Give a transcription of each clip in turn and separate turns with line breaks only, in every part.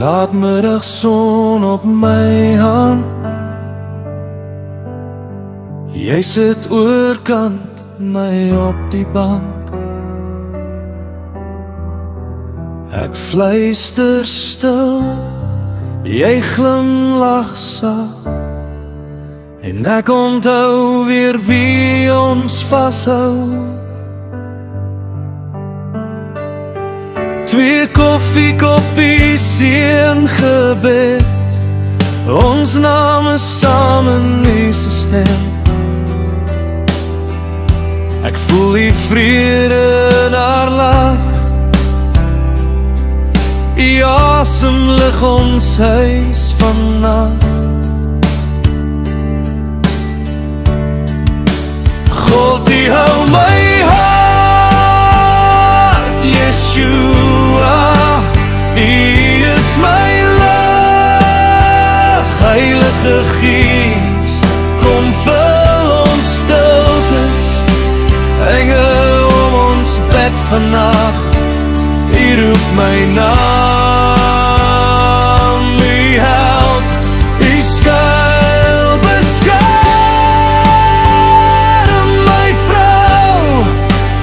laatmiddagson op my hand. Jy sit oorkant my op die bank. Ek fluister stil, jy glimlag sag, en ek onthou weer wie ons vashou. 2 koffiekoppies, 1 gebed, ons name saam in Jesus stem. Ek voel die vrede in haar lach, die asem lig ons huis vannacht. God, die hou my hart, Yeshua, die is my lig. Heilige Gees, kom vul ons stiltes, engel om ons bed vannacht. U roep my naam, U help, U skuil, beskerm my vrou.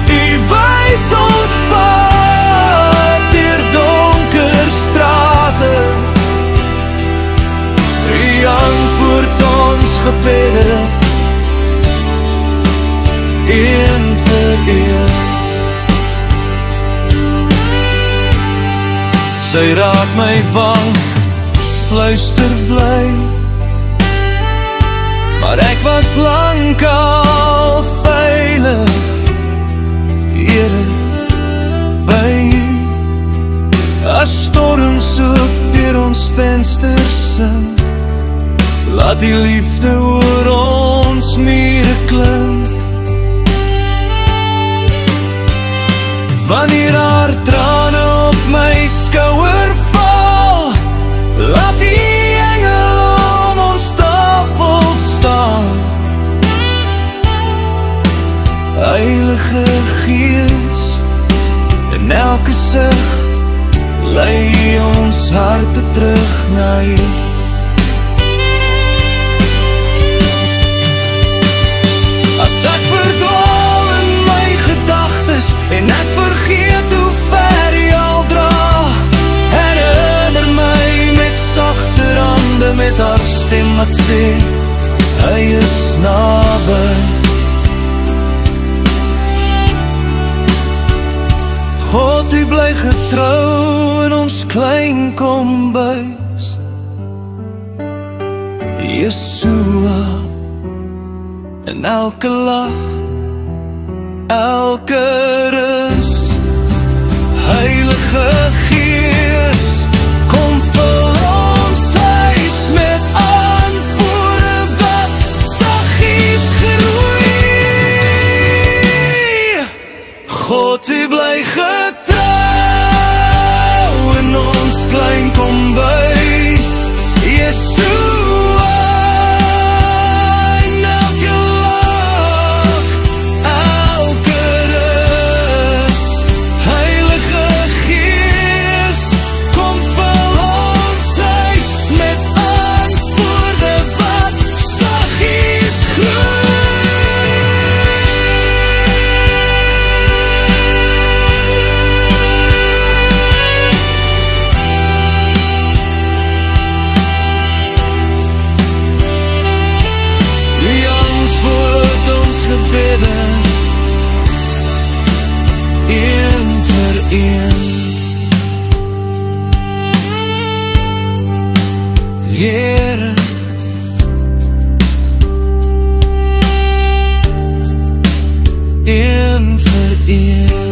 U wys ons pad deur donker strate. U antwoord ons gebede, een vir een. Sy raak my wang, fluister bly, maar ek was lang al veilig, Here, by U. As storms soek deur ons vensters sing, laat die liefde oor ons mure klink. Wanneer haar trane op my skouer val, laat die engel om ons tafel staan. Heilige Gees, in elke sig, lei ons harte terug na U. As ek verdwaal in my gedagtes, en ek vergeet hoe ver U al dra, herinner my met sagter hande, met haar stem wat sê, Hy is naby. God, U bly getrou in ons klein kombuis, Yeshua, in elke lach, elke rus. Heilige Gees, kom vul ons huis met antwoorde wat saggies groei. God, U bly getrou in ons klein kombuis, Yeshua. Een vir een, Here, een vir een.